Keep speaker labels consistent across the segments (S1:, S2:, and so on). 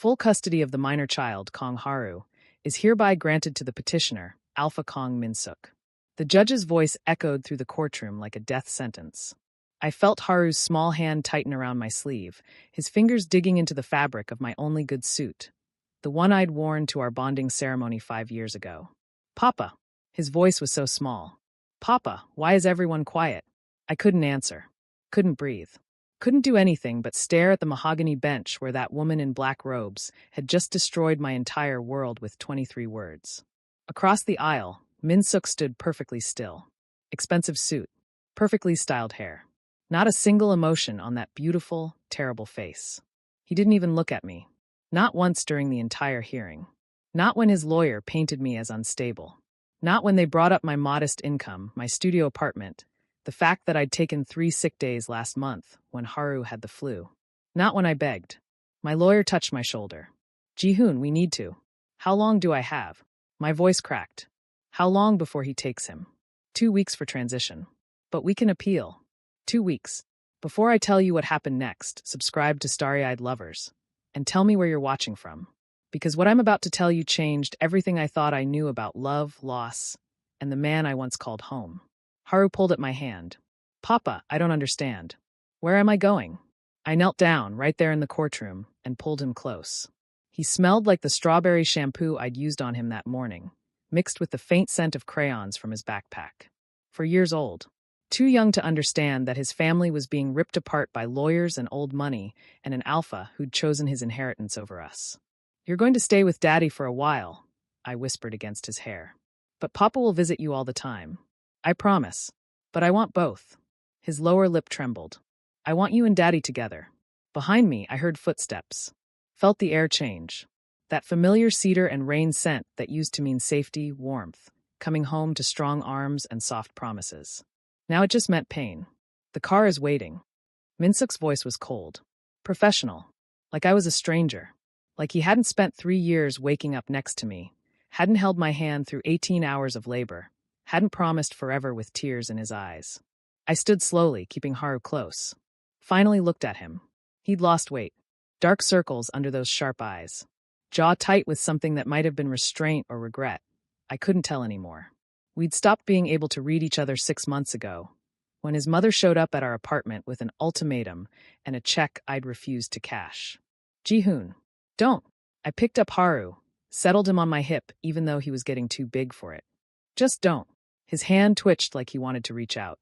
S1: full custody of the minor child, Kong Haru, is hereby granted to the petitioner, Alpha Kong Min-suk. The judge's voice echoed through the courtroom like a death sentence. I felt Haru's small hand tighten around my sleeve, his fingers digging into the fabric of my only good suit, the one I'd worn to our bonding ceremony 5 years ago. "Papa." His voice was so small. "Papa, why is everyone quiet?" I couldn't answer. Couldn't breathe. Couldn't do anything but stare at the mahogany bench where that woman in black robes had just destroyed my entire world with 23 words. Across the aisle, Min-suk stood perfectly still. Expensive suit. Perfectly styled hair. Not a single emotion on that beautiful, terrible face. He didn't even look at me. Not once during the entire hearing. Not when his lawyer painted me as unstable. Not when they brought up my modest income, my studio apartment, the fact that I'd taken 3 sick days last month when Haru had the flu. Not when I begged. My lawyer touched my shoulder. "Ji-hoon, we need to. How long do I have?" My voice cracked. "How long before he takes him?" 2 weeks for transition. "But we can appeal." 2 weeks. Before I tell you what happened next, subscribe to Starry-Eyed Lovers. And tell me where you're watching from. Because what I'm about to tell you changed everything I thought I knew about love, loss, and the man I once called home. Haru pulled at my hand. "Papa, I don't understand. Where am I going?" I knelt down, right there in the courtroom, and pulled him close. He smelled like the strawberry shampoo I'd used on him that morning, mixed with the faint scent of crayons from his backpack. 4 years old. Too young to understand that his family was being ripped apart by lawyers and old money and an alpha who'd chosen his inheritance over us. "You're going to stay with Daddy for a while," I whispered against his hair. "But Papa will visit you all the time. I promise. But I want both." His lower lip trembled. "I want you and Daddy together." Behind me, I heard footsteps. Felt the air change. That familiar cedar and rain scent that used to mean safety, warmth, coming home to strong arms and soft promises. Now it just meant pain. "The car is waiting." Min-suk's voice was cold. Professional. Like I was a stranger. Like he hadn't spent 3 years waking up next to me, hadn't held my hand through 18 hours of labor, hadn't promised forever with tears in his eyes. I stood slowly, keeping Haru close. Finally looked at him. He'd lost weight. Dark circles under those sharp eyes. Jaw tight with something that might have been restraint or regret. I couldn't tell anymore. We'd stopped being able to read each other 6 months ago, when his mother showed up at our apartment with an ultimatum and a check I'd refused to cash. "Ji-hoon, don't." I picked up Haru, settled him on my hip even though he was getting too big for it. "Just don't." His hand twitched like he wanted to reach out.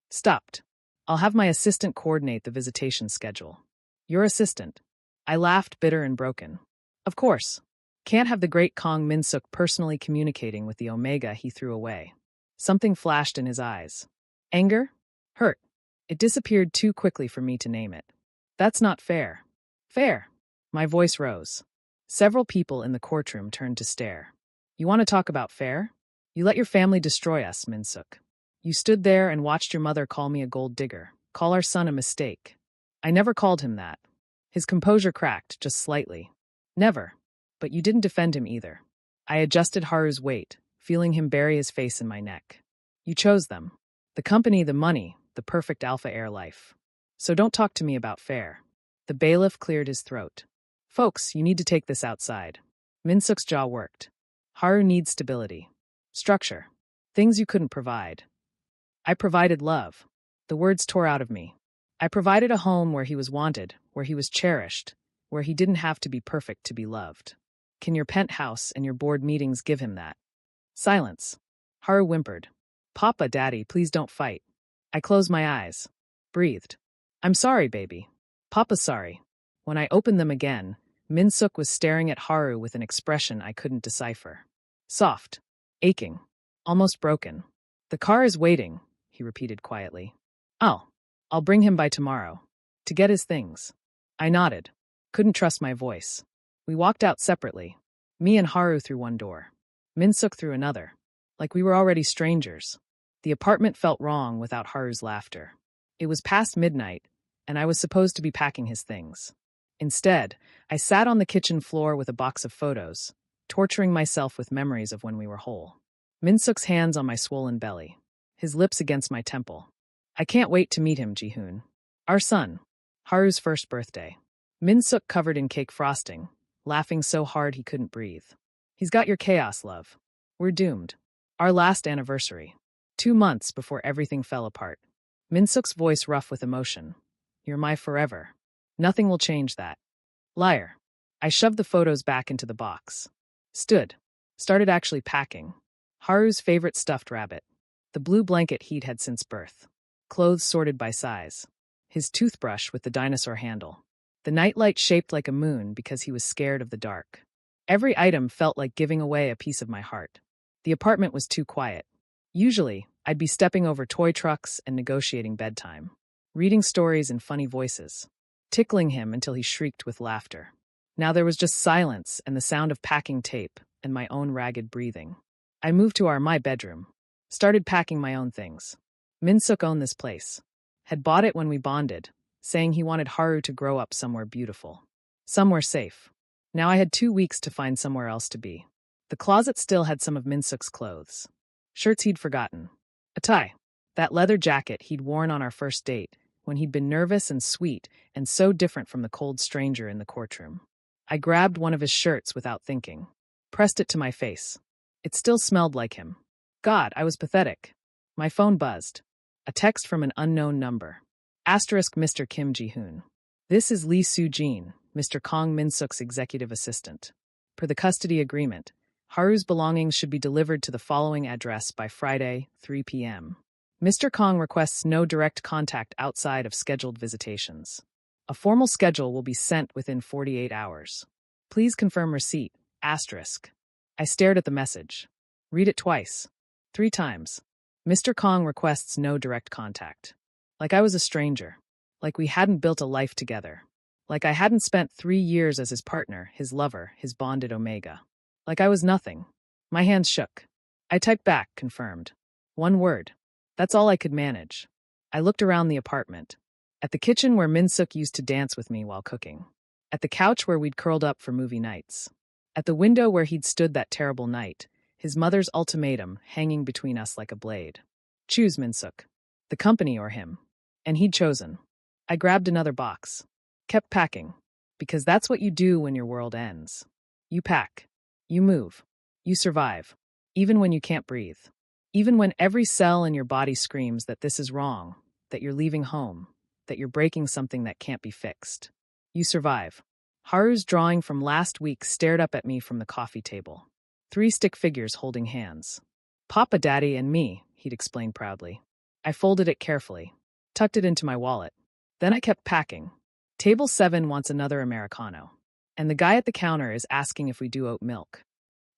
S1: Stopped. "I'll have my assistant coordinate the visitation schedule." "Your assistant?" I laughed, bitter and broken. "Of course. Can't have the great Kong Min-suk personally communicating with the Omega he threw away." Something flashed in his eyes. Anger? Hurt. It disappeared too quickly for me to name it. "That's not fair." "Fair." My voice rose. Several people in the courtroom turned to stare. "You want to talk about fair? You let your family destroy us, Min-suk. You stood there and watched your mother call me a gold digger, call our son a mistake." "I never called him that." His composure cracked, just slightly. "Never. But you didn't defend him either." I adjusted Haru's weight, feeling him bury his face in my neck. "You chose them. The company, the money, the perfect alpha heir life. So don't talk to me about fair." The bailiff cleared his throat. "Folks, you need to take this outside." Min-suk's jaw worked. "Haru needs stability. Structure. Things you couldn't provide." "I provided love." The words tore out of me. "I provided a home where he was wanted, where he was cherished, where he didn't have to be perfect to be loved. Can your penthouse and your board meetings give him that?" Silence. Haru whimpered. "Papa, Daddy, please don't fight." I closed my eyes. Breathed. "I'm sorry, baby. Papa's sorry." When I opened them again, Min-suk was staring at Haru with an expression I couldn't decipher. Soft. Aching. Almost broken. "The car is waiting," he repeated quietly. I'll bring him by tomorrow. To get his things." I nodded. Couldn't trust my voice. We walked out separately. Me and Haru through one door. Min-suk through another. Like we were already strangers. The apartment felt wrong without Haru's laughter. It was past midnight, and I was supposed to be packing his things. Instead, I sat on the kitchen floor with a box of photos, torturing myself with memories of when we were whole. Min-suk's hands on my swollen belly. His lips against my temple. "I can't wait to meet him, Ji-hoon. Our son. Haru's first birthday." Min-suk covered in cake frosting, laughing so hard he couldn't breathe. He's got your chaos, love. We're doomed. Our last anniversary. 2 months before everything fell apart. Minsuk's voice rough with emotion. You're my forever. Nothing will change that. Liar. I shoved the photos back into the box. Started actually packing. Haru's favorite stuffed rabbit. The blue blanket he'd had since birth. Clothes sorted by size. His toothbrush with the dinosaur handle. The nightlight shaped like a moon because he was scared of the dark. Every item felt like giving away a piece of my heart. The apartment was too quiet. Usually, I'd be stepping over toy trucks and negotiating bedtime. Reading stories in funny voices. Tickling him until he shrieked with laughter. Now there was just silence and the sound of packing tape and my own ragged breathing. I moved to my bedroom. Started packing my own things. Minsuk owned this place. Had bought it when we bonded, saying he wanted Haru to grow up somewhere beautiful. Somewhere safe. Now I had 2 weeks to find somewhere else to be. The closet still had some of Minsuk's clothes. Shirts he'd forgotten. A tie. That leather jacket he'd worn on our first date, when he'd been nervous and sweet and so different from the cold stranger in the courtroom. I grabbed one of his shirts without thinking. Pressed it to my face. It still smelled like him. God, I was pathetic. My phone buzzed. A text from an unknown number. Asterisk Mr. Kim Ji-hoon. This is Lee Soo-jin, Mr. Kong Min-suk's executive assistant. Per the custody agreement, Haru's belongings should be delivered to the following address by Friday, 3 p.m. Mr. Kong requests no direct contact outside of scheduled visitations. A formal schedule will be sent within 48 hours. Please confirm receipt. Asterisk. I stared at the message. Read it twice. 3 times. Mr. Kong requests no direct contact. Like I was a stranger. Like we hadn't built a life together. Like I hadn't spent 3 years as his partner, his lover, his bonded Omega. Like I was nothing. My hands shook. I typed back, confirmed. 1 word. That's all I could manage. I looked around the apartment. At the kitchen where Minsuk used to dance with me while cooking. At the couch where we'd curled up for movie nights. At the window where he'd stood that terrible night, his mother's ultimatum hanging between us like a blade. Choose Minsuk. The company or him. And he'd chosen. I grabbed another box. Kept packing. Because that's what you do when your world ends. You pack. You move. You survive. Even when you can't breathe. Even when every cell in your body screams that this is wrong, that you're leaving home, that you're breaking something that can't be fixed. You survive. Haru's drawing from last week stared up at me from the coffee table. 3 stick figures holding hands. Papa, Daddy, and me, he'd explained proudly. I folded it carefully, tucked it into my wallet. Then I kept packing. Table 7 wants another Americano. And the guy at the counter is asking if we do oat milk.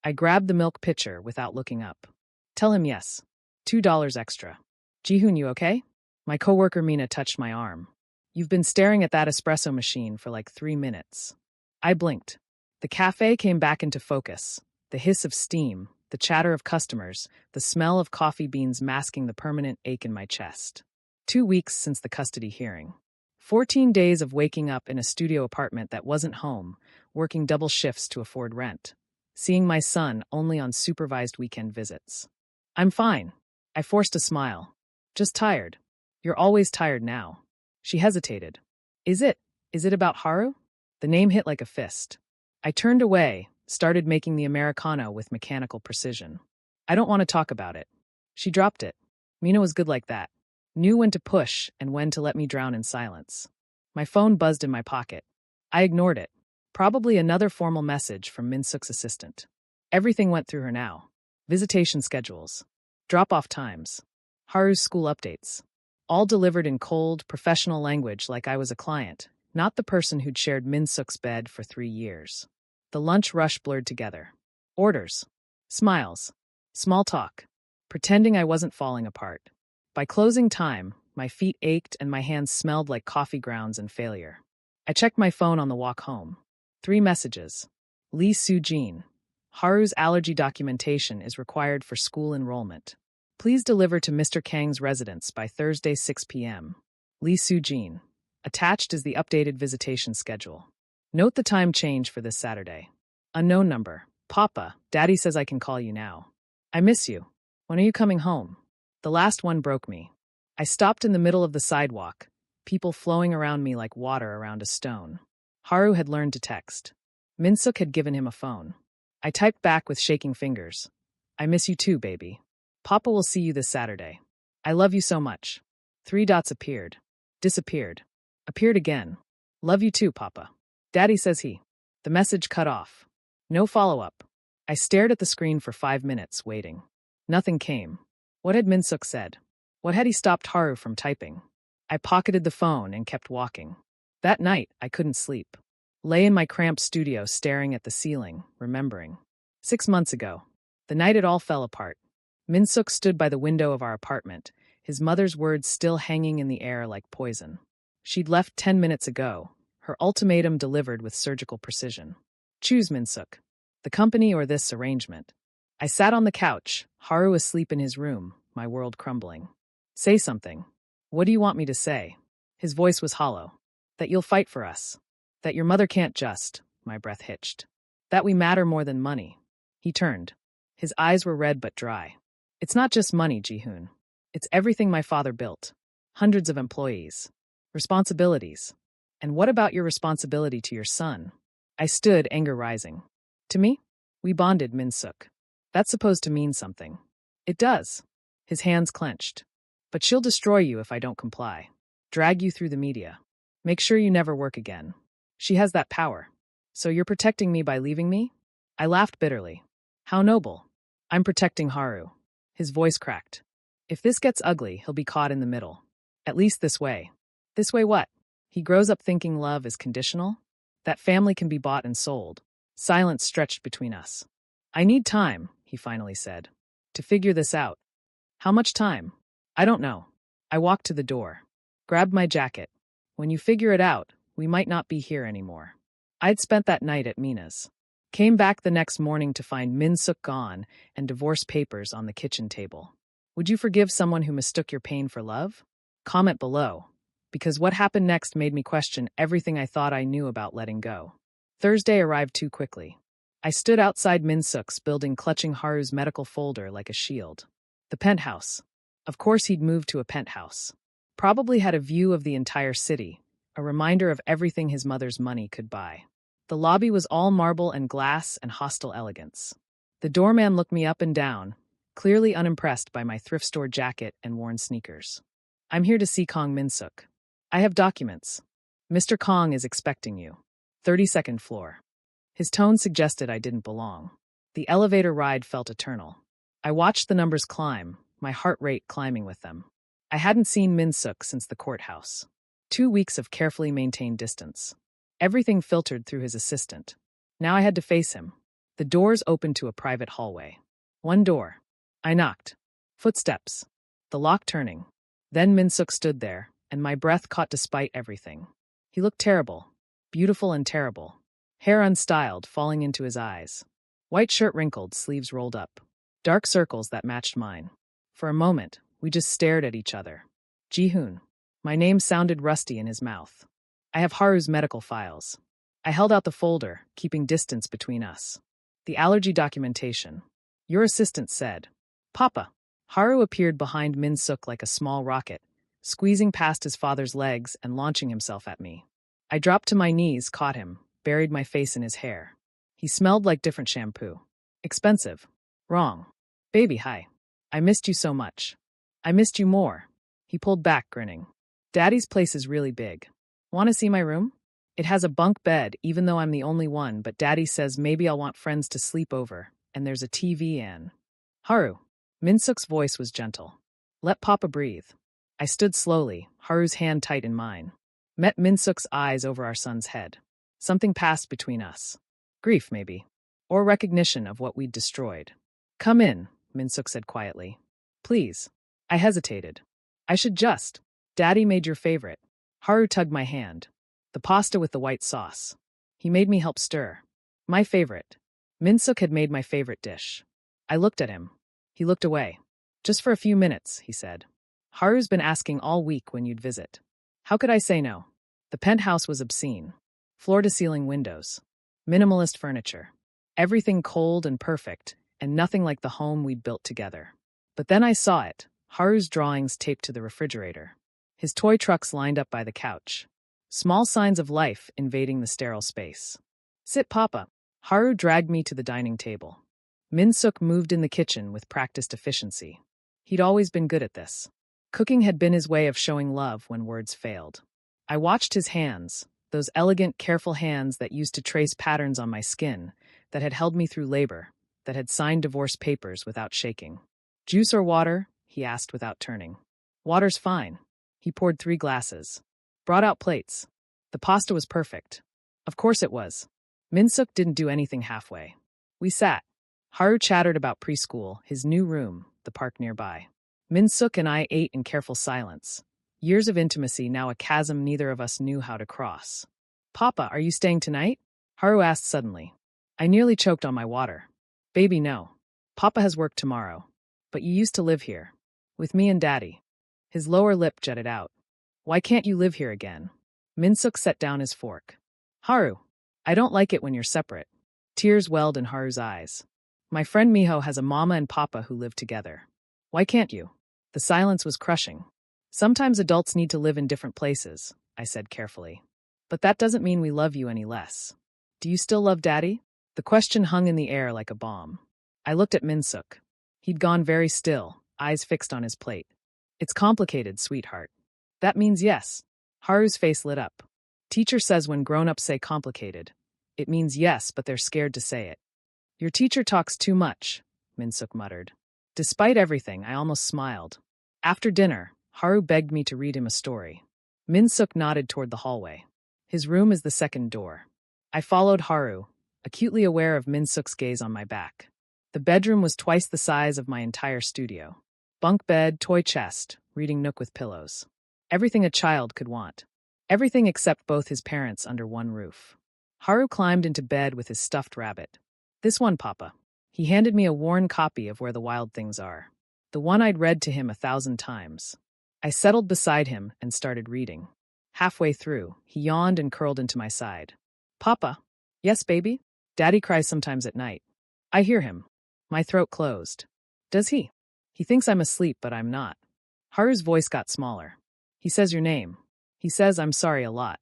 S1: I grabbed the milk pitcher without looking up. Tell him yes. $2 extra. Ji-hoon, you okay? My coworker Mina touched my arm. You've been staring at that espresso machine for like 3 minutes. I blinked. The cafe came back into focus. The hiss of steam, the chatter of customers, the smell of coffee beans masking the permanent ache in my chest. 2 weeks since the custody hearing. 14 days of waking up in a studio apartment that wasn't home, working double shifts to afford rent. Seeing my son only on supervised weekend visits. I'm fine. I forced a smile. Just tired. You're always tired now. She hesitated. Is it about Haru? The name hit like a fist. I turned away, started making the Americano with mechanical precision. I don't want to talk about it. She dropped it. Mina was good like that. Knew when to push and when to let me drown in silence. My phone buzzed in my pocket. I ignored it. Probably another formal message from Minsuk's assistant. Everything went through her now. Visitation schedules. Drop-off times. Haru's school updates. All delivered in cold, professional language like I was a client, not the person who'd shared Minsuk's bed for 3 years. The lunch rush blurred together. Orders. Smiles. Small talk. Pretending I wasn't falling apart. By closing time, my feet ached and my hands smelled like coffee grounds and failure. I checked my phone on the walk home. 3 messages. Lee Soo-jin. Haru's allergy documentation is required for school enrollment. Please deliver to Mr. Kang's residence by Thursday 6 p.m. Lee Soo-jin. Attached is the updated visitation schedule. Note the time change for this Saturday. Unknown number. Papa, Daddy says I can call you now. I miss you. When are you coming home? The last one broke me. I stopped in the middle of the sidewalk, people flowing around me like water around a stone. Haru had learned to text. Minsuk had given him a phone. I typed back with shaking fingers. I miss you too, baby. Papa will see you this Saturday. I love you so much. 3 dots appeared. Disappeared. Appeared again. Love you too, Papa. Daddy says he. The message cut off. No follow-up. I stared at the screen for 5 minutes, waiting. Nothing came. What had Minsuk said? What had he stopped Haru from typing? I pocketed the phone and kept walking. That night, I couldn't sleep. Lay in my cramped studio staring at the ceiling, remembering. 6 months ago. The night it all fell apart. Minsuk stood by the window of our apartment, his mother's words still hanging in the air like poison. She'd left 10 minutes ago, her ultimatum delivered with surgical precision. Choose, Minsuk. The company or this arrangement. I sat on the couch, Haru asleep in his room, my world crumbling. Say something. What do you want me to say? His voice was hollow. That you'll fight for us. That your mother can't just, my breath hitched. That we matter more than money. He turned. His eyes were red but dry. It's not just money, Ji-hoon. It's everything my father built. Hundreds of employees. Responsibilities. And what about your responsibility to your son? I stood, anger rising. To me? We bonded, Minsuk. That's supposed to mean something. It does. His hands clenched. But she'll destroy you if I don't comply. Drag you through the media. Make sure you never work again. She has that power. So you're protecting me by leaving me? I laughed bitterly. How noble. I'm protecting Haru. His voice cracked. If this gets ugly, he'll be caught in the middle. At least this way. This way what? He grows up thinking love is conditional? That family can be bought and sold. Silence stretched between us. I need time, he finally said, to figure this out. How much time? I don't know. I walked to the door. Grabbed my jacket. When you figure it out, we might not be here anymore. I'd spent that night at Mina's. Came back the next morning to find Minsuk gone and divorce papers on the kitchen table. Would you forgive someone who mistook your pain for love? Comment below, because what happened next made me question everything I thought I knew about letting go. Thursday arrived too quickly. I stood outside Minsuk's building clutching Haru's medical folder like a shield. The penthouse. Of course he'd moved to a penthouse. Probably had a view of the entire city, a reminder of everything his mother's money could buy. The lobby was all marble and glass and hostile elegance. The doorman looked me up and down, clearly unimpressed by my thrift store jacket and worn sneakers. I'm here to see Kong Minsuk. I have documents. Mr. Kong is expecting you. 32nd floor. His tone suggested I didn't belong. The elevator ride felt eternal. I watched the numbers climb, my heart rate climbing with them. I hadn't seen Minsuk since the courthouse. 2 weeks of carefully maintained distance. Everything filtered through his assistant. Now I had to face him. The doors opened to a private hallway. One door. I knocked. Footsteps. The lock turning. Then Minsuk stood there, and my breath caught despite everything. He looked terrible. Beautiful and terrible. Hair unstyled, falling into his eyes. White shirt wrinkled, sleeves rolled up. Dark circles that matched mine. For a moment, we just stared at each other. Ji-hoon. My name sounded rusty in his mouth. I have Haru's medical files. I held out the folder, keeping distance between us. The allergy documentation. Your assistant said. Papa. Haru appeared behind Minsuk like a small rocket, squeezing past his father's legs and launching himself at me. I dropped to my knees, caught him, buried my face in his hair. He smelled like different shampoo. Expensive. Wrong. Baby, hi. I missed you so much. I missed you more. He pulled back, grinning. Daddy's place is really big. Want to see my room? It has a bunk bed, even though I'm the only one, but Daddy says maybe I'll want friends to sleep over, and there's a TV in. Haru. Minsuk's voice was gentle. Let Papa breathe. I stood slowly, Haru's hand tight in mine. Met Minsuk's eyes over our son's head. Something passed between us. Grief, maybe. Or recognition of what we'd destroyed. Come in, Minsuk said quietly. Please. I hesitated. I should just. Daddy made your favorite. Haru tugged my hand. The pasta with the white sauce. He made me help stir. My favorite. Minsuk had made my favorite dish. I looked at him. He looked away. Just for a few minutes, he said. Haru's been asking all week when you'd visit. How could I say no? The penthouse was obscene. Floor-to-ceiling windows. Minimalist furniture. Everything cold and perfect, and nothing like the home we'd built together. But then I saw it, Haru's drawings taped to the refrigerator. His toy trucks lined up by the couch. Small signs of life invading the sterile space. Sit, Papa. Haru dragged me to the dining table. Minsuk moved in the kitchen with practiced efficiency. He'd always been good at this. Cooking had been his way of showing love when words failed. I watched his hands, those elegant, careful hands that used to trace patterns on my skin, that had held me through labor, that had signed divorce papers without shaking. Juice or water? He asked without turning. Water's fine. He poured 3 glasses. Brought out plates. The pasta was perfect. Of course it was. Minsuk didn't do anything halfway. We sat. Haru chattered about preschool, his new room, the park nearby. Minsuk and I ate in careful silence. Years of intimacy, now a chasm neither of us knew how to cross. Papa, are you staying tonight? Haru asked suddenly. I nearly choked on my water. Baby, no. Papa has work tomorrow. But you used to live here. With me and Daddy. His lower lip jutted out. Why can't you live here again? Minsuk set down his fork. Haru, I don't like it when you're separate. Tears welled in Haru's eyes. My friend Miho has a mama and papa who live together. Why can't you? The silence was crushing. Sometimes adults need to live in different places, I said carefully. But that doesn't mean we love you any less. Do you still love Daddy? The question hung in the air like a bomb. I looked at Minsuk. He'd gone very still, eyes fixed on his plate. It's complicated, sweetheart. That means yes. Haru's face lit up. Teacher says when grown-ups say complicated, it means yes, but they're scared to say it. Your teacher talks too much, Minsuk muttered. Despite everything, I almost smiled. After dinner, Haru begged me to read him a story. Minsuk nodded toward the hallway. His room is the second door. I followed Haru, acutely aware of Minsuk's gaze on my back. The bedroom was twice the size of my entire studio. Bunk bed, toy chest, reading nook with pillows. Everything a child could want. Everything except both his parents under one roof. Haru climbed into bed with his stuffed rabbit. This one, Papa. He handed me a worn copy of Where the Wild Things Are. The one I'd read to him 1,000 times. I settled beside him and started reading. Halfway through, he yawned and curled into my side. Papa? Yes, baby? Daddy cries sometimes at night. I hear him. My throat closed. Does he? He thinks I'm asleep, but I'm not. Haru's voice got smaller. He says your name. He says I'm sorry a lot.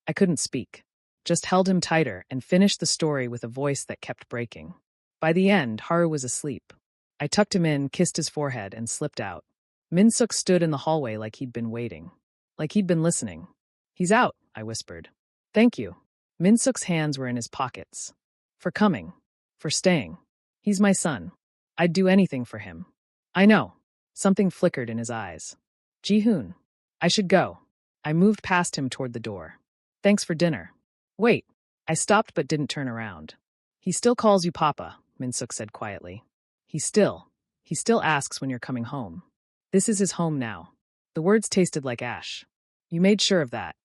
S1: I couldn't speak. Just held him tighter and finished the story with a voice that kept breaking. By the end, Haru was asleep. I tucked him in, kissed his forehead, and slipped out. Minsuk stood in the hallway like he'd been waiting. Like he'd been listening. He's out, I whispered. Thank you. Minsuk's hands were in his pockets. For coming. For staying. He's my son. I'd do anything for him. I know. Something flickered in his eyes. Ji-hoon. I should go. I moved past him toward the door. Thanks for dinner. Wait. I stopped but didn't turn around. He still calls you Papa, Minsuk said quietly. He still asks when you're coming home. This is his home now. The words tasted like ash. You made sure of that.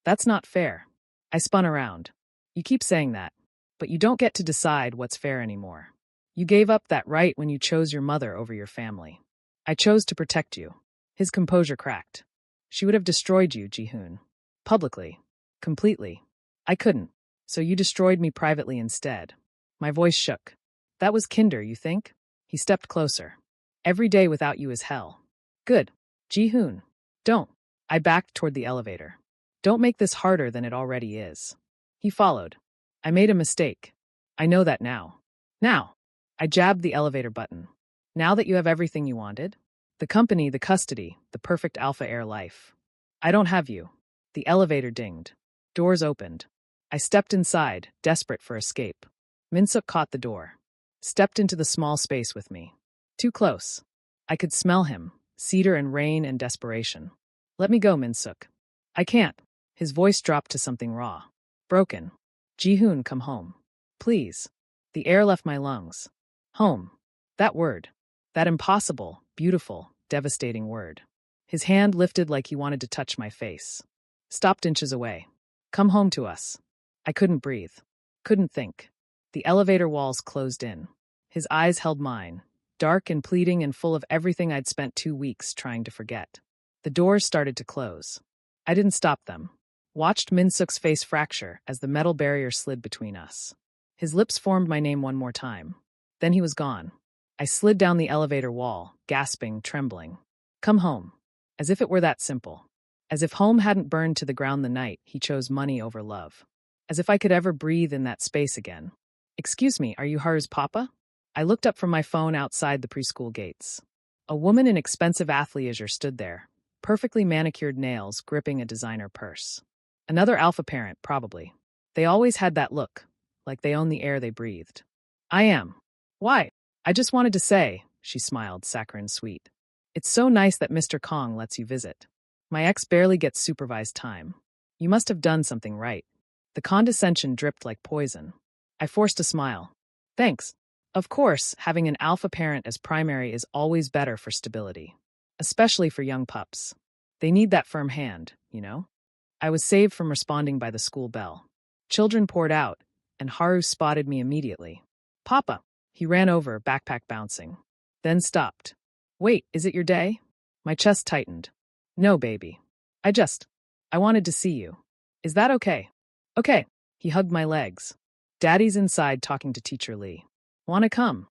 S1: That's not fair. I spun around. You keep saying that, but you don't get to decide what's fair anymore. You gave up that right when you chose your mother over your family. I chose to protect you. His composure cracked. She would have destroyed you, Ji-hoon. Publicly. Completely. I couldn't. So you destroyed me privately instead. My voice shook. That was kinder, you think? He stepped closer. Every day without you is hell. Good. Ji-hoon. Don't. I backed toward the elevator. Don't make this harder than it already is. He followed. I made a mistake. I know that now. Now. I jabbed the elevator button. Now that you have everything you wanted? The company, the custody, the perfect alpha air life. I don't have you. The elevator dinged. Doors opened. I stepped inside, desperate for escape. Minsuk caught the door. Stepped into the small space with me. Too close. I could smell him, cedar and rain and desperation. Let me go, Minsuk. I can't. His voice dropped to something raw. Broken. Ji-hoon, come home. Please. The air left my lungs. Home. That word. That impossible, beautiful, devastating word. His hand lifted like he wanted to touch my face. Stopped inches away. Come home to us. I couldn't breathe. Couldn't think. The elevator walls closed in. His eyes held mine, dark and pleading and full of everything I'd spent 2 weeks trying to forget. The doors started to close. I didn't stop them. Watched Minsuk's face fracture as the metal barrier slid between us. His lips formed my name one more time. Then he was gone. I slid down the elevator wall, gasping, trembling. Come home. As if it were that simple. As if home hadn't burned to the ground the night he chose money over love. as if I could ever breathe in that space again. Excuse me, are you Haru's papa? I looked up from my phone outside the preschool gates. A woman in expensive athleisure stood there, perfectly manicured nails gripping a designer purse. Another alpha parent, probably. They always had that look, like they owned the air they breathed. I am. Why? I just wanted to say, she smiled, saccharine sweet. It's so nice that Mr. Kong lets you visit. My ex barely gets supervised time. You must have done something right. The condescension dripped like poison. I forced a smile. Thanks. Of course, having an alpha parent as primary is always better for stability. Especially for young pups. They need that firm hand, you know? I was saved from responding by the school bell. Children poured out, and Haru spotted me immediately. Papa! He ran over, backpack bouncing. Then stopped. Wait, is it your day? My chest tightened. No, baby. I wanted to see you. Is that okay? Okay. He hugged my legs. Daddy's inside talking to Teacher Lee. Wanna come?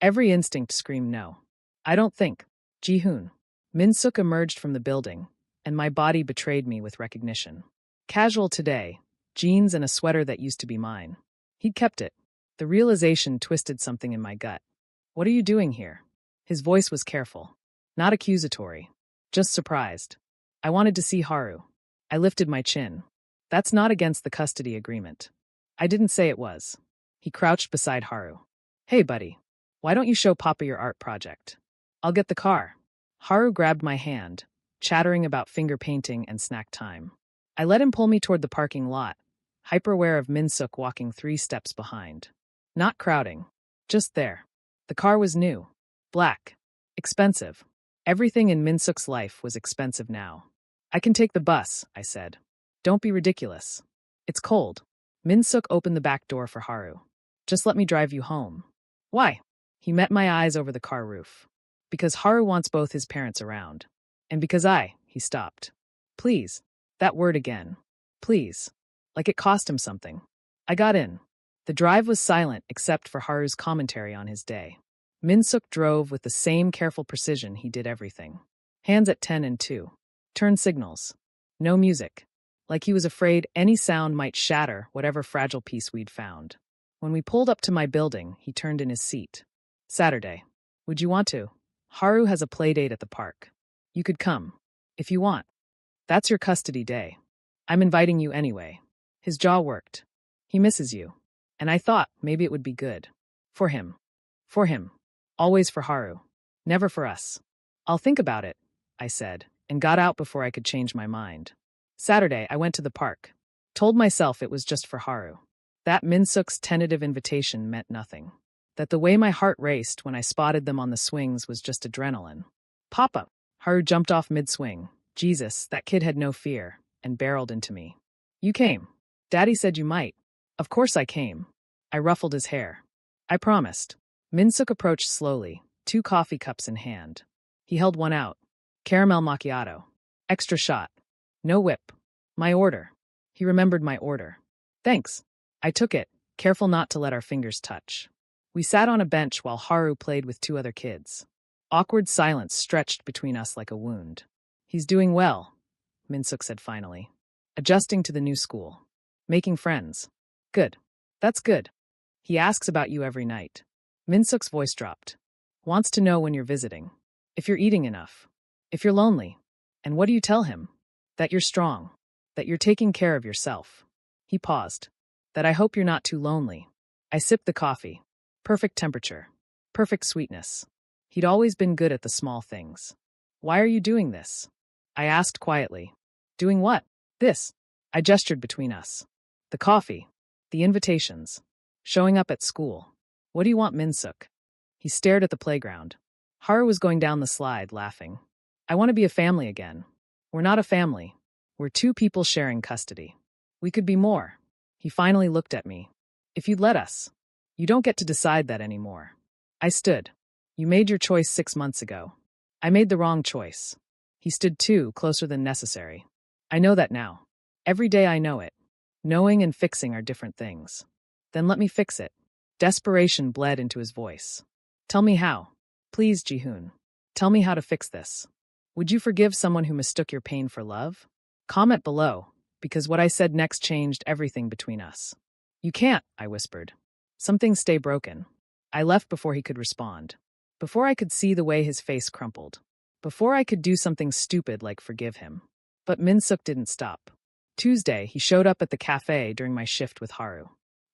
S1: Every instinct screamed no. I don't think. Ji-hoon. Min-suk emerged from the building, and my body betrayed me with recognition. Casual today, jeans and a sweater that used to be mine. He'd kept it. The realization twisted something in my gut. What are you doing here? His voice was careful. Not accusatory. Just surprised. I wanted to see Haru. I lifted my chin. That's not against the custody agreement. I didn't say it was. He crouched beside Haru. Hey, buddy. Why don't you show Papa your art project? I'll get the car. Haru grabbed my hand, chattering about finger painting and snack time. I let him pull me toward the parking lot, hyper-aware of Min-suk walking 3 steps behind. Not crowding. Just there. The car was new. Black. Expensive. Everything in Min-suk's life was expensive now. I can take the bus, I said. Don't be ridiculous. It's cold. Min-suk opened the back door for Haru. Just let me drive you home. Why? He met my eyes over the car roof. Because Haru wants both his parents around. And because he stopped. Please. That word again. Please. Like it cost him something. I got in. The drive was silent except for Haru's commentary on his day. Min-suk drove with the same careful precision he did everything. Hands at 10 and 2. Turn signals. No music. Like he was afraid any sound might shatter whatever fragile piece we'd found. When we pulled up to my building, he turned in his seat. Saturday. Would you want to? Haru has a play date at the park. You could come. If you want. That's your custody day. I'm inviting you anyway. His jaw worked. He misses you. And I thought maybe it would be good. For him. For him. Always for Haru. Never for us. I'll think about it, I said, and got out before I could change my mind. Saturday, I went to the park. Told myself it was just for Haru. That Min-suk's tentative invitation meant nothing. That the way my heart raced when I spotted them on the swings was just adrenaline. Papa! Haru jumped off mid-swing. Jesus, that kid had no fear, and barreled into me. You came. Daddy said you might. Of course I came. I ruffled his hair. I promised. Min-suk approached slowly, 2 coffee cups in hand. He held one out. Caramel macchiato. Extra shot. No whip. My order. He remembered my order. Thanks. I took it, careful not to let our fingers touch. We sat on a bench while Haru played with 2 other kids. Awkward silence stretched between us like a wound. He's doing well, Min-suk said finally. Adjusting to the new school. Making friends. Good. That's good. He asks about you every night. Min-suk's voice dropped. Wants to know when you're visiting. If you're eating enough. If you're lonely. And what do you tell him? That you're strong. That you're taking care of yourself. He paused. That I hope you're not too lonely. I sipped the coffee. Perfect temperature. Perfect sweetness. He'd always been good at the small things. Why are you doing this? I asked quietly. Doing what? This. I gestured between us. The coffee. The invitations. Showing up at school. What do you want, Min-suk? He stared at the playground. Haru was going down the slide, laughing. I want to be a family again. We're not a family. We're 2 people sharing custody. We could be more. He finally looked at me. If you'd let us. You don't get to decide that anymore. I stood. You made your choice 6 months ago. I made the wrong choice. He stood too, closer than necessary. I know that now. Every day I know it. Knowing and fixing are different things. Then let me fix it. Desperation bled into his voice. Tell me how. Please, Ji-hoon. Tell me how to fix this. Would you forgive someone who mistook your pain for love? Comment below, because what I said next changed everything between us. You can't, I whispered. Some things stay broken. I left before he could respond. Before I could see the way his face crumpled. Before I could do something stupid like forgive him. But Minsuk didn't stop. Tuesday, he showed up at the cafe during my shift with Haru.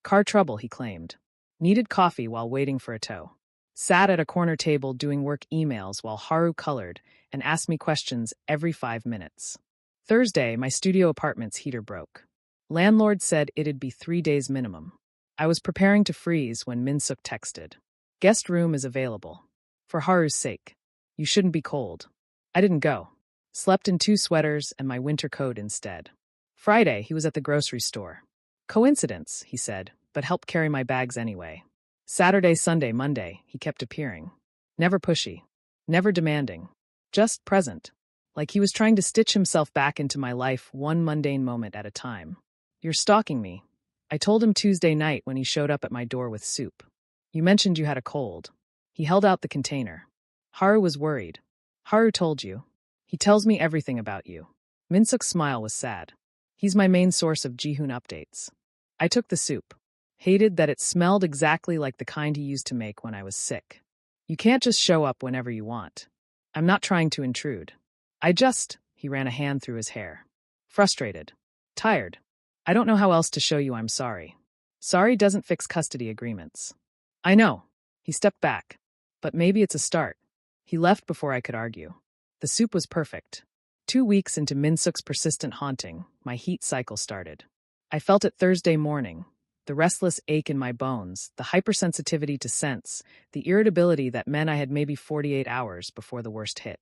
S1: Car trouble, he claimed. Needed coffee while waiting for a tow. Sat at a corner table doing work emails while Haru colored and asked me questions every 5 minutes. Thursday, my studio apartment's heater broke. Landlord said it'd be 3 days minimum. I was preparing to freeze when Minsuk texted. Guest room is available. For Haru's sake. You shouldn't be cold. I didn't go. Slept in 2 sweaters and my winter coat instead. Friday, he was at the grocery store. Coincidence, he said, but helped carry my bags anyway. Saturday, Sunday, Monday, he kept appearing. Never pushy. Never demanding. Just present. Like he was trying to stitch himself back into my life one mundane moment at a time. You're stalking me. I told him Tuesday night when he showed up at my door with soup. You mentioned you had a cold. He held out the container. Haru was worried. Haru told you. He tells me everything about you. Minsuk's smile was sad. He's my main source of Ji-hoon updates. I took the soup. Hated that it smelled exactly like the kind he used to make when I was sick. You can't just show up whenever you want. I'm not trying to intrude. He ran a hand through his hair. Frustrated. Tired. I don't know how else to show you I'm sorry. Sorry doesn't fix custody agreements. I know. He stepped back. But maybe it's a start. He left before I could argue. The soup was perfect. 2 weeks into Minsuk's persistent haunting, my heat cycle started. I felt it Thursday morning. The restless ache in my bones, the hypersensitivity to scents, the irritability that meant I had maybe 48 hours before the worst hit.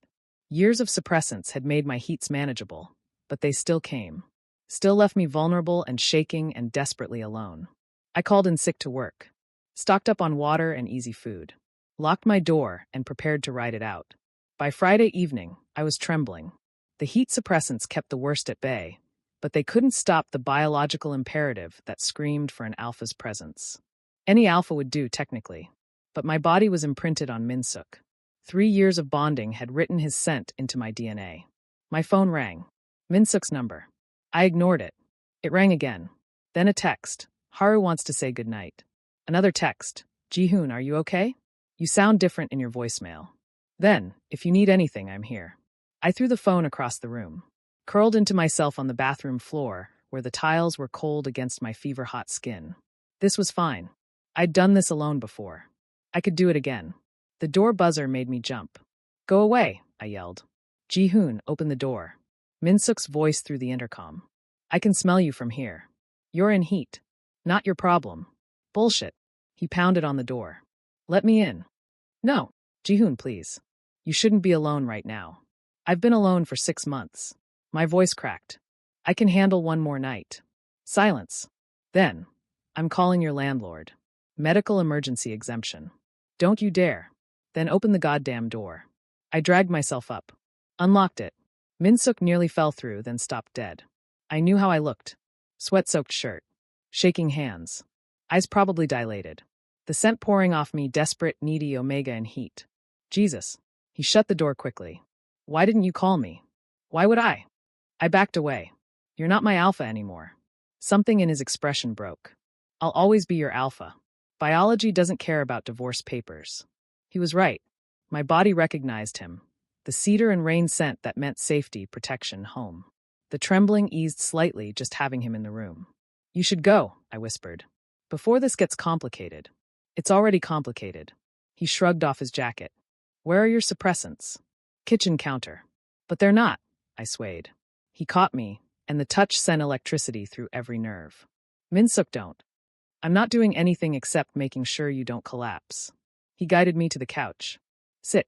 S1: Years of suppressants had made my heats manageable, but they still came. Still left me vulnerable and shaking and desperately alone. I called in sick to work. Stocked up on water and easy food. Locked my door and prepared to ride it out. By Friday evening, I was trembling. The heat suppressants kept the worst at bay, but they couldn't stop the biological imperative that screamed for an alpha's presence. Any alpha would do, technically, but my body was imprinted on Minsuk. 3 years of bonding had written his scent into my DNA. My phone rang. Minsuk's number. I ignored it. It rang again. Then a text. Haru wants to say goodnight. Another text. Ji-hoon, are you okay? You sound different in your voicemail. Then, if you need anything, I'm here. I threw the phone across the room. Curled into myself on the bathroom floor, where the tiles were cold against my fever-hot skin. This was fine. I'd done this alone before. I could do it again. The door buzzer made me jump. Go away, I yelled. Ji-hoon, open the door. Minsuk's voice through the intercom. I can smell you from here. You're in heat. Not your problem. Bullshit. He pounded on the door. Let me in. No. Ji-hoon, please. You shouldn't be alone right now. I've been alone for 6 months. My voice cracked. I can handle one more night. Silence. Then, I'm calling your landlord. Medical emergency exemption. Don't you dare. Then open the goddamn door. I dragged myself up. Unlocked it. Minsuk nearly fell through, then stopped dead. I knew how I looked. Sweat-soaked shirt. Shaking hands. Eyes probably dilated. The scent pouring off me, desperate, needy, omega in heat. Jesus. He shut the door quickly. Why didn't you call me? Why would I? I backed away. You're not my alpha anymore. Something in his expression broke. I'll always be your alpha. Biology doesn't care about divorce papers. He was right. My body recognized him. The cedar and rain scent that meant safety, protection, home. The trembling eased slightly just having him in the room. You should go, I whispered. Before this gets complicated. It's already complicated. He shrugged off his jacket. Where are your suppressants? Kitchen counter. But they're not, I swayed. He caught me, and the touch sent electricity through every nerve. Minsuk, don't. I'm not doing anything except making sure you don't collapse. He guided me to the couch. Sit.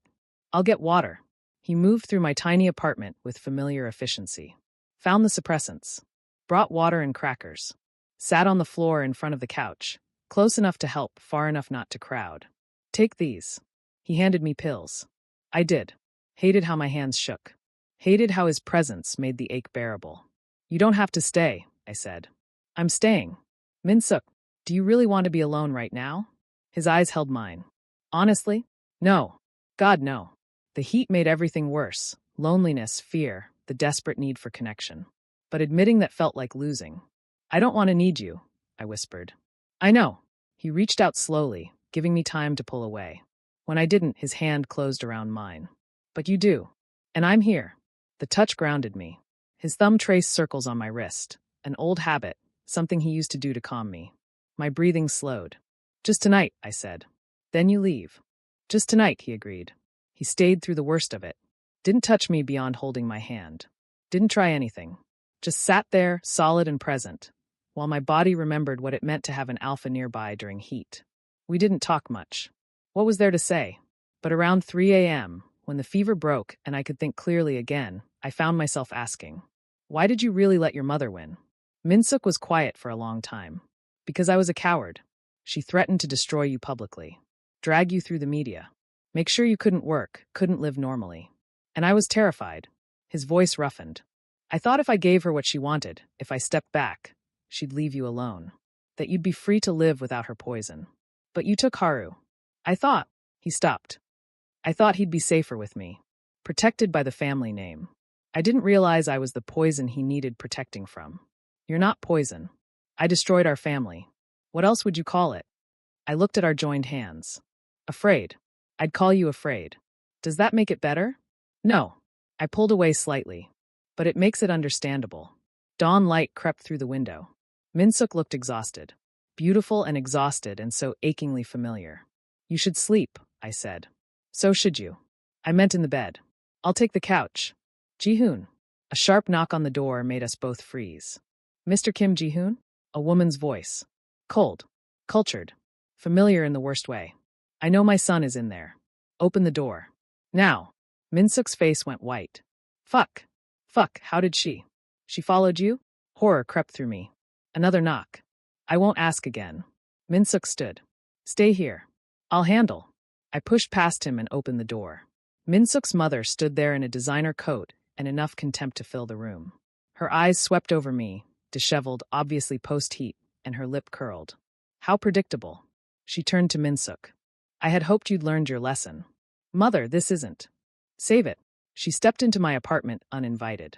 S1: I'll get water. He moved through my tiny apartment with familiar efficiency. Found the suppressants. Brought water and crackers. Sat on the floor in front of the couch, close enough to help, far enough not to crowd. Take these. He handed me pills. I did. Hated how my hands shook. Hated how his presence made the ache bearable. You don't have to stay, I said. I'm staying. Minsuk, do you really want to be alone right now? His eyes held mine. Honestly? No. God, no. The heat made everything worse. Loneliness, fear, the desperate need for connection. but admitting that felt like losing. I don't want to need you, I whispered. I know. He reached out slowly, giving me time to pull away. When I didn't, his hand closed around mine. But you do. And I'm here. The touch grounded me. His thumb traced circles on my wrist, an old habit, something he used to do to calm me. My breathing slowed. Just tonight, I said. Then you leave. Just tonight, he agreed. He stayed through the worst of it. Didn't touch me beyond holding my hand. Didn't try anything. Just sat there, solid and present, while my body remembered what it meant to have an alpha nearby during heat. We didn't talk much. What was there to say? But around 3 a.m., when the fever broke and I could think clearly again, I found myself asking, why did you really let your mother win? Minsuk was quiet for a long time. Because I was a coward. She threatened to destroy you publicly. Drag you through the media. Make sure you couldn't work, couldn't live normally. And I was terrified. His voice roughened. I thought if I gave her what she wanted, if I stepped back, she'd leave you alone. That you'd be free to live without her poison. But you took Haru. I thought. He stopped. I thought he'd be safer with me. Protected by the family name. I didn't realize I was the poison he needed protecting from. You're not poison. I destroyed our family. What else would you call it? I looked at our joined hands. Afraid. I'd call you afraid. Does that make it better? No. I pulled away slightly. But it makes it understandable. Dawn light crept through the window. Minsuk looked exhausted. Beautiful and exhausted and so achingly familiar. You should sleep, I said. So should you. I meant in the bed. I'll take the couch. Ji-hoon. A sharp knock on the door made us both freeze. Mr. Kim Ji-hoon? A woman's voice. Cold. Cultured. Familiar in the worst way. I know my son is in there. Open the door. Now. Minsuk's face went white. Fuck. Fuck, how did she? She followed you? Horror crept through me. Another knock. I won't ask again. Minsuk stood. Stay here. I'll handle. I pushed past him and opened the door. Minsuk's mother stood there in a designer coat and enough contempt to fill the room. Her eyes swept over me, disheveled, obviously post-heat, and her lip curled. How predictable. She turned to Minsuk. I had hoped you'd learned your lesson. Mother, this isn't. Save it. She stepped into my apartment uninvited.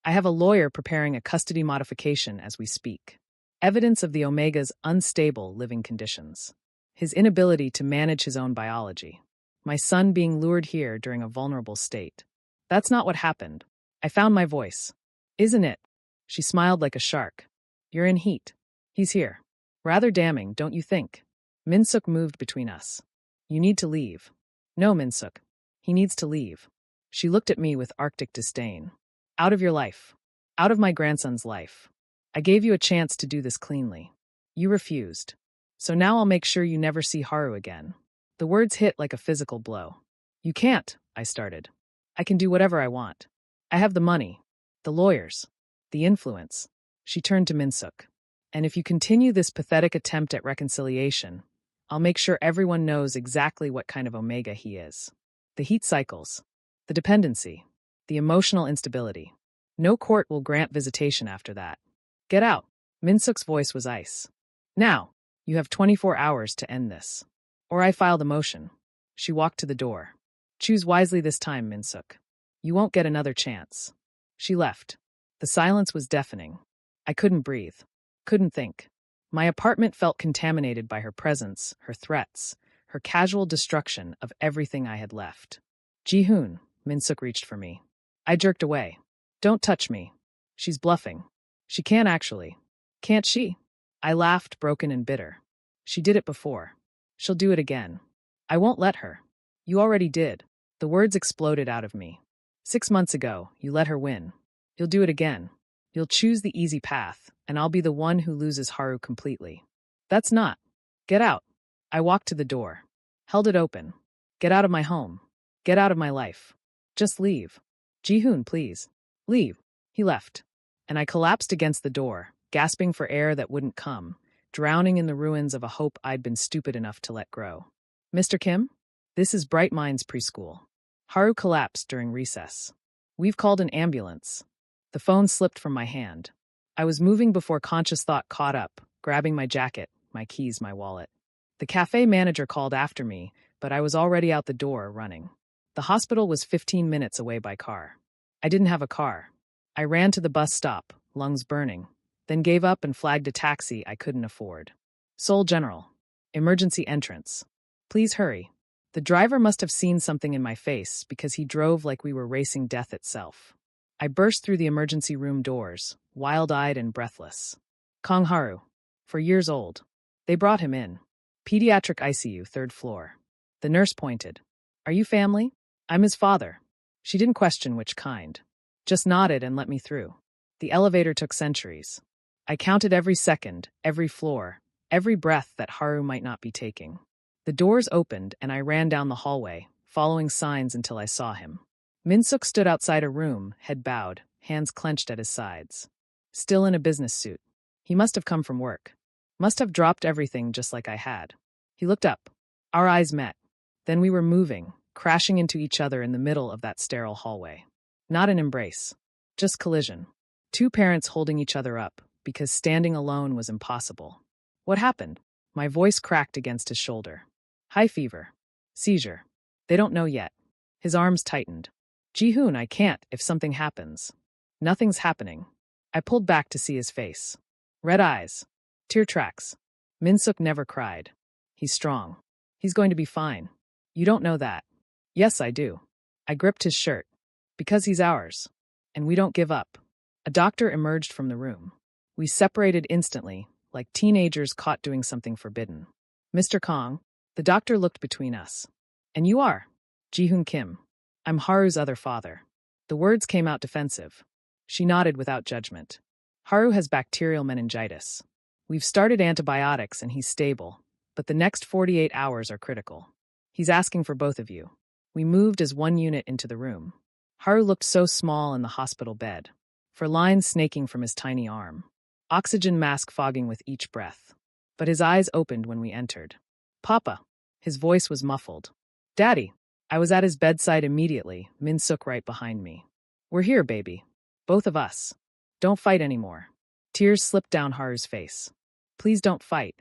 S1: I have a lawyer preparing a custody modification as we speak. Evidence of the Omega's unstable living conditions. His inability to manage his own biology. My son being lured here during a vulnerable state. That's not what happened. I found my voice. Isn't it? She smiled like a shark. You're in heat. He's here. Rather damning, don't you think? Minsuk moved between us. You need to leave. No, Minsuk. He needs to leave. She looked at me with Arctic disdain. Out of your life. Out of my grandson's life. I gave you a chance to do this cleanly. You refused. So now I'll make sure you never see Haru again. The words hit like a physical blow. You can't, I started. I can do whatever I want. I have the money. The lawyers. The influence. She turned to Minsuk. And if you continue this pathetic attempt at reconciliation, I'll make sure everyone knows exactly what kind of Omega he is. The heat cycles. The dependency. The emotional instability. No court will grant visitation after that. Get out. Minsuk's voice was ice. Now, you have 24 hours to end this. Or I file the motion. She walked to the door. Choose wisely this time, Minsuk. You won't get another chance. She left. The silence was deafening. I couldn't breathe. Couldn't think. My apartment felt contaminated by her presence, her threats, her casual destruction of everything I had left. Ji-hoon, Minsuk reached for me. I jerked away. Don't touch me. She's bluffing. She can't actually. Can't she? I laughed, broken and bitter. She did it before. She'll do it again. I won't let her. You already did. The words exploded out of me. 6 months ago, you let her win. You'll do it again. You'll choose the easy path, and I'll be the one who loses Haru completely. That's not. Get out. I walked to the door. Held it open. Get out of my home. Get out of my life. Just leave. Ji-hoon, please. Leave. He left. And I collapsed against the door, gasping for air that wouldn't come, drowning in the ruins of a hope I'd been stupid enough to let grow. Mr. Kim? This is Bright Minds Preschool. Haru collapsed during recess. We've called an ambulance. The phone slipped from my hand. I was moving before conscious thought caught up, grabbing my jacket, my keys, my wallet. The cafe manager called after me, but I was already out the door, running. The hospital was 15 minutes away by car. I didn't have a car. I ran to the bus stop, lungs burning, then gave up and flagged a taxi I couldn't afford. Seoul General. Emergency entrance. Please hurry. The driver must have seen something in my face because he drove like we were racing death itself. I burst through the emergency room doors, wild-eyed and breathless. Kong Haru. 4 years old. They brought him in. Pediatric ICU, 3rd floor. The nurse pointed. Are you family? I'm his father. She didn't question which kind. Just nodded and let me through. The elevator took centuries. I counted every second, every floor, every breath that Haru might not be taking. The doors opened and I ran down the hallway, following signs until I saw him. Min-suk stood outside a room, head bowed, hands clenched at his sides. Still in a business suit. He must have come from work. Must have dropped everything just like I had. He looked up. Our eyes met. Then we were moving, crashing into each other in the middle of that sterile hallway. Not an embrace. Just collision. 2 parents holding each other up, because standing alone was impossible. What happened? My voice cracked against his shoulder. High fever. Seizure. They don't know yet. His arms tightened. Ji-hoon, I can't if something happens. Nothing's happening. I pulled back to see his face. Red eyes. Tear tracks. Min-suk never cried. He's strong. He's going to be fine. You don't know that. Yes, I do. I gripped his shirt. Because he's ours. And we don't give up. A doctor emerged from the room. We separated instantly, like teenagers caught doing something forbidden. Mr. Kong, the doctor looked between us. And you are? Ji-hoon Kim. I'm Haru's other father. The words came out defensive. She nodded without judgment. Haru has bacterial meningitis. We've started antibiotics and he's stable, but the next 48 hours are critical. He's asking for both of you. We moved as one unit into the room. Haru looked so small in the hospital bed, for lines snaking from his tiny arm. Oxygen mask fogging with each breath. But his eyes opened when we entered. Papa. His voice was muffled. Daddy. I was at his bedside immediately, Min-suk right behind me. We're here, baby. Both of us. Don't fight anymore. Tears slipped down Haru's face. Please don't fight.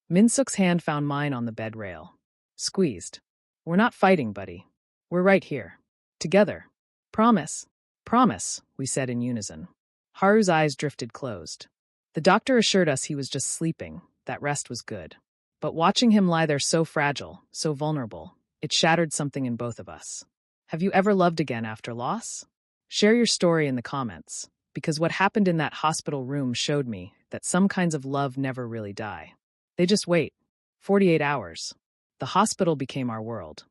S1: Min-suk's hand found mine on the bed rail. Squeezed. We're not fighting, buddy. We're right here. Together. Promise. Promise, we said in unison. Haru's eyes drifted closed. The doctor assured us he was just sleeping, that rest was good. But watching him lie there so fragile, so vulnerable, it shattered something in both of us. Have you ever loved again after loss? Share your story in the comments, because what happened in that hospital room showed me that some kinds of love never really die. They just wait. 48 hours. The hospital became our world.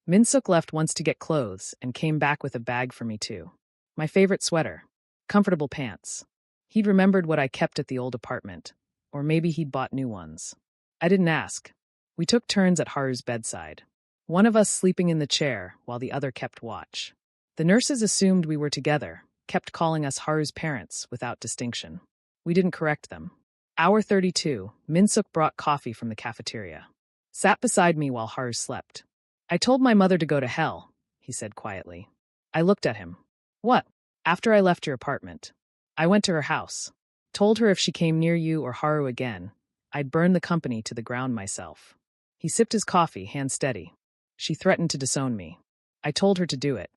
S1: Min-suk left once to get clothes and came back with a bag for me too. My favorite sweater. Comfortable pants. He'd remembered what I kept at the old apartment, or maybe he'd bought new ones. I didn't ask. We took turns at Haru's bedside. One of us sleeping in the chair while the other kept watch. The nurses assumed we were together, kept calling us Haru's parents without distinction. We didn't correct them. Hour 32, Min-suk brought coffee from the cafeteria. Sat beside me while Haru slept. I told my mother to go to hell, he said quietly. I looked at him. What? After I left your apartment. I went to her house. Told her if she came near you or Haru again, I'd burn the company to the ground myself. He sipped his coffee, hand steady. She threatened to disown me. I told her to do it.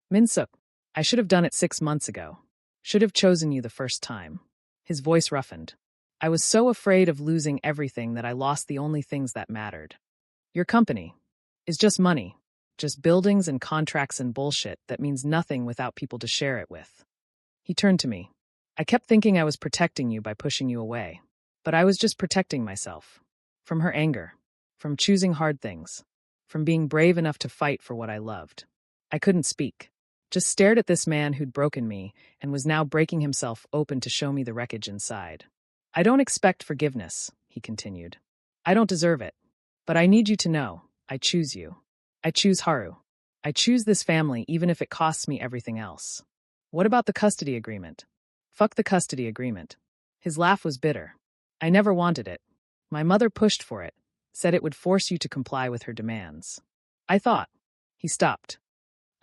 S1: Min-suk, I should have done it 6 months ago. Should have chosen you the first time. His voice roughened. I was so afraid of losing everything that I lost the only things that mattered. Your company is just money, just buildings and contracts and bullshit that means nothing without people to share it with. He turned to me. I kept thinking I was protecting you by pushing you away, but I was just protecting myself. From her anger, from choosing hard things, from being brave enough to fight for what I loved. I couldn't speak. Just stared at this man who'd broken me and was now breaking himself open to show me the wreckage inside. I don't expect forgiveness, he continued. I don't deserve it. But I need you to know, I choose you. I choose Haru. I choose this family even if it costs me everything else. What about the custody agreement? Fuck the custody agreement. His laugh was bitter. I never wanted it. My mother pushed for it, said it would force you to comply with her demands. I thought. He stopped.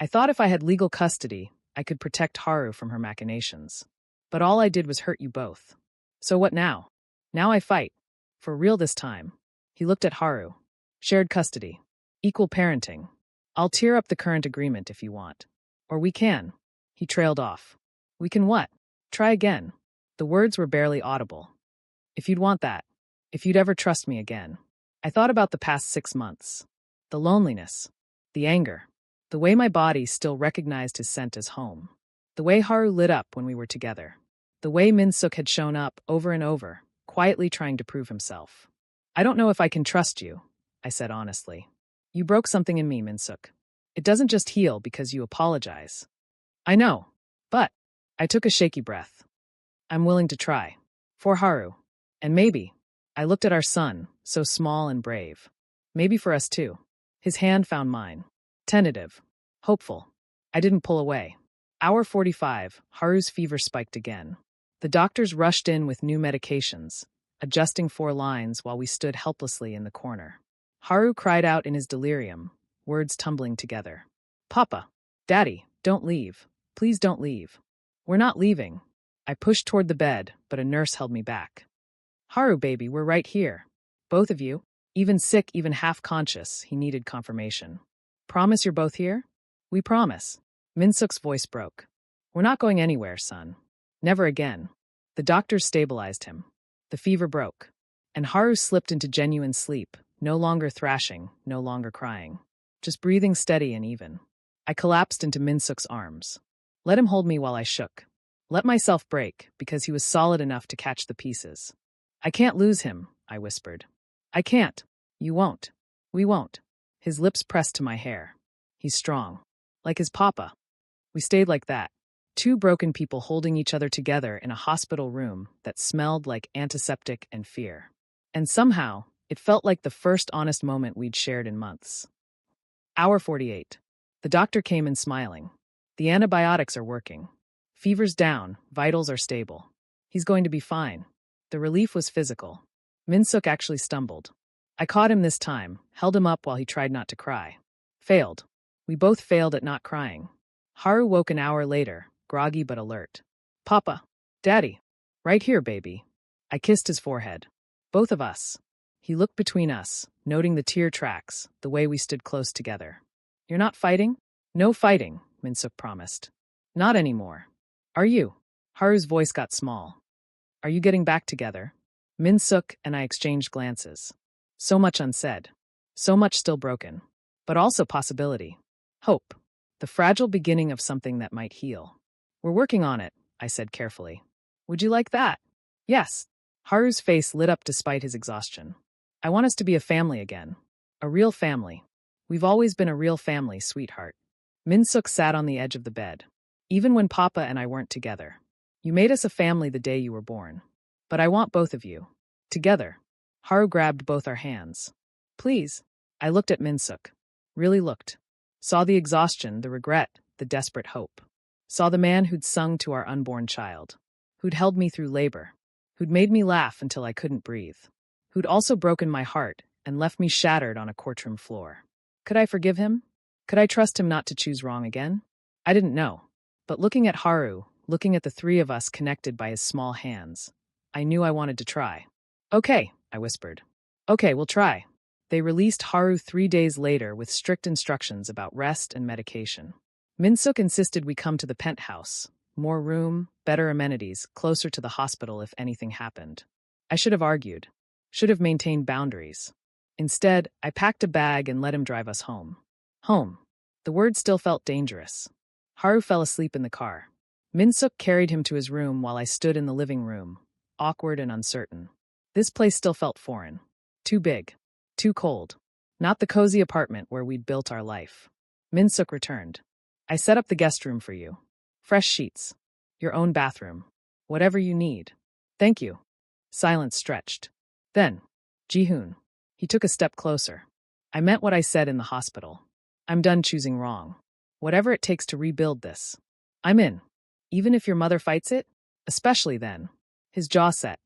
S1: I thought if I had legal custody, I could protect Haru from her machinations. But all I did was hurt you both. So what now? Now I fight. For real this time. He looked at Haru. Shared custody. Equal parenting. I'll tear up the current agreement if you want. Or we can. He trailed off. We can what? Try again. The words were barely audible. If you'd want that. If you'd ever trust me again. I thought about the past 6 months. The loneliness. The anger. The way my body still recognized his scent as home. The way Haru lit up when we were together. The way Min-suk had shown up over and over, quietly trying to prove himself. I don't know if I can trust you, I said honestly. You broke something in me, Min-suk. It doesn't just heal because you apologize. I know, but I took a shaky breath. I'm willing to try. For Haru. And maybe, I looked at our son, so small and brave. Maybe for us too. His hand found mine. Tentative. Hopeful. I didn't pull away. Hour 45, Haru's fever spiked again. The doctors rushed in with new medications, adjusting 4 lines while we stood helplessly in the corner. Haru cried out in his delirium, words tumbling together. Papa. Daddy, don't leave. Please don't leave. We're not leaving. I pushed toward the bed, but a nurse held me back. Haru, baby, we're right here. Both of you. Even sick, even half-conscious, he needed confirmation. Promise you're both here? We promise. Min-suk's voice broke. We're not going anywhere, son. Never again. The doctors stabilized him. The fever broke. And Haru slipped into genuine sleep, no longer thrashing, no longer crying. Just breathing steady and even. I collapsed into Min-suk's arms. Let him hold me while I shook. Let myself break, because he was solid enough to catch the pieces. I can't lose him, I whispered. I can't. You won't. We won't. His lips pressed to my hair. He's strong. Like his papa. We stayed like that. 2 broken people holding each other together in a hospital room that smelled like antiseptic and fear. And somehow, it felt like the first honest moment we'd shared in months. Hour 48. The doctor came in smiling. The antibiotics are working. Fever's down, vitals are stable. He's going to be fine. The relief was physical. Min-suk actually stumbled. I caught him this time, held him up while he tried not to cry. Failed. We both failed at not crying. Haru woke an hour later, groggy but alert. Papa. Daddy. Right here, baby. I kissed his forehead. Both of us. He looked between us, noting the tear tracks, the way we stood close together. You're not fighting? No fighting, Min-suk promised. Not anymore. Are you? Haru's voice got small. Are you getting back together? Min-suk and I exchanged glances. So much unsaid. So much still broken. But also possibility. Hope. The fragile beginning of something that might heal. We're working on it, I said carefully. Would you like that? Yes. Haru's face lit up despite his exhaustion. I want us to be a family again. A real family. We've always been a real family, sweetheart. Min-suk sat on the edge of the bed. Even when Papa and I weren't together. You made us a family the day you were born. But I want both of you. Together. Haru grabbed both our hands. Please. I looked at Min-suk. Really looked. Saw the exhaustion, the regret, the desperate hope. Saw the man who'd sung to our unborn child. Who'd held me through labor. Who'd made me laugh until I couldn't breathe. Who'd also broken my heart and left me shattered on a courtroom floor. Could I forgive him? Could I trust him not to choose wrong again? I didn't know. But looking at Haru, looking at the 3 of us connected by his small hands, I knew I wanted to try. Okay, I whispered. Okay, we'll try. They released Haru 3 days later with strict instructions about rest and medication. Min-suk insisted we come to the penthouse. More room, better amenities, closer to the hospital if anything happened. I should have argued. Should have maintained boundaries. Instead, I packed a bag and let him drive us home. Home. The word still felt dangerous. Haru fell asleep in the car. Min-suk carried him to his room while I stood in the living room, awkward and uncertain. This place still felt foreign. Too big. Too cold. Not the cozy apartment where we'd built our life. Min-suk returned. I set up the guest room for you. Fresh sheets. Your own bathroom. Whatever you need. Thank you. Silence stretched. Then, Ji-hoon. He took a step closer. I meant what I said in the hospital. I'm done choosing wrong. Whatever it takes to rebuild this. I'm in. Even if your mother fights it? Especially then. His jaw set.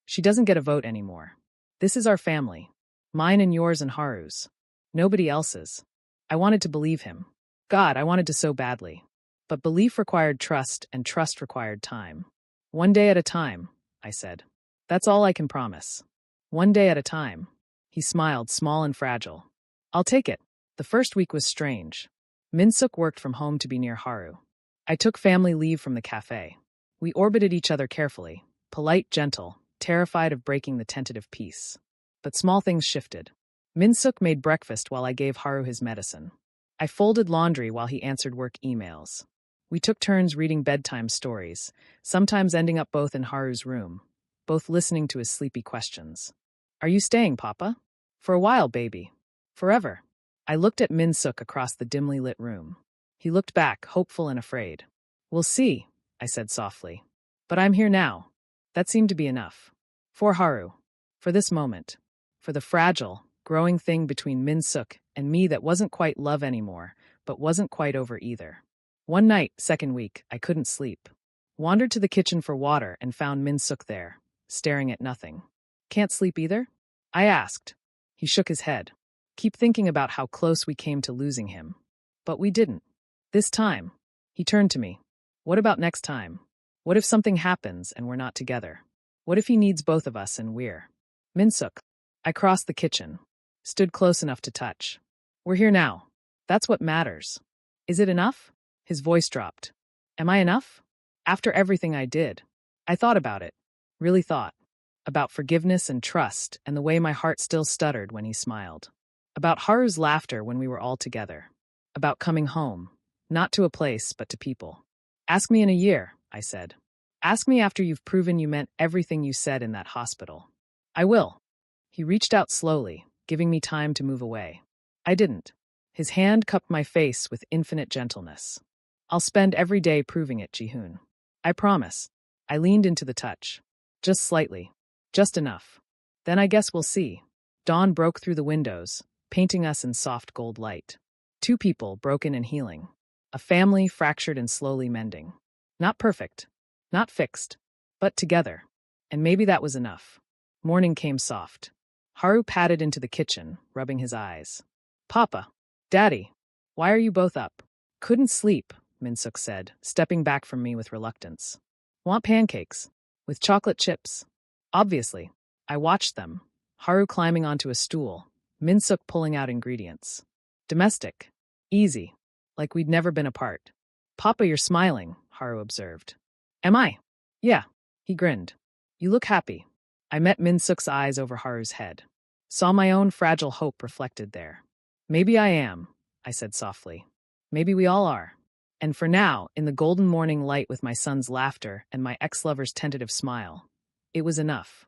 S1: She doesn't get a vote anymore. This is our family. Mine and yours and Haru's. Nobody else's. I wanted to believe him. God, I wanted to so badly. But belief required trust, and trust required time. One day at a time, I said. That's all I can promise. One day at a time. He smiled, small and fragile. I'll take it. The first week was strange. Min-suk worked from home to be near Haru. I took family leave from the cafe. We orbited each other carefully, polite, gentle, terrified of breaking the tentative peace. But small things shifted. Minsuk made breakfast while I gave Haru his medicine. I folded laundry while he answered work emails. We took turns reading bedtime stories, sometimes ending up both in Haru's room, both listening to his sleepy questions. Are you staying, Papa? For a while, baby. Forever. I looked at Minsuk across the dimly lit room. He looked back, hopeful and afraid. We'll see, I said softly. But I'm here now. That seemed to be enough. For Haru. For this moment. For the fragile, growing thing between Minsuk and me that wasn't quite love anymore, but wasn't quite over either. One night, second week, I couldn't sleep. Wandered to the kitchen for water and found Minsuk there, staring at nothing. Can't sleep either? I asked. He shook his head. Keep thinking about how close we came to losing him. But we didn't. This time. He turned to me. What about next time? What if something happens and we're not together? What if he needs both of us and we're... Minsuk. I crossed the kitchen. Stood close enough to touch. We're here now. That's what matters. Is it enough? His voice dropped. Am I enough? After everything I did. I thought about it. Really thought. About forgiveness and trust and the way my heart still stuttered when he smiled. About Haru's laughter when we were all together. About coming home. Not to a place, but to people. Ask me in a year, I said. Ask me after you've proven you meant everything you said in that hospital. I will. He reached out slowly, giving me time to move away. I didn't. His hand cupped my face with infinite gentleness. I'll spend every day proving it, Ji-hoon. I promise. I leaned into the touch. Just slightly. Just enough. Then I guess we'll see. Dawn broke through the windows, painting us in soft gold light. Two people, broken and healing. A family fractured and slowly mending. Not perfect. Not fixed. But together. And maybe that was enough. Morning came soft. Haru padded into the kitchen, rubbing his eyes. Papa. Daddy. Why are you both up? Couldn't sleep, Minsuk said, stepping back from me with reluctance. Want pancakes? With chocolate chips? Obviously. I watched them. Haru climbing onto a stool. Minsuk pulling out ingredients. Domestic. Easy. Like we'd never been apart. Papa, you're smiling, Haru observed. Am I? Yeah. He grinned. You look happy. I met Minsuk's eyes over Haru's head. Saw my own fragile hope reflected there. Maybe I am, I said softly. Maybe we all are. And for now, in the golden morning light with my son's laughter and my ex-lover's tentative smile, it was enough.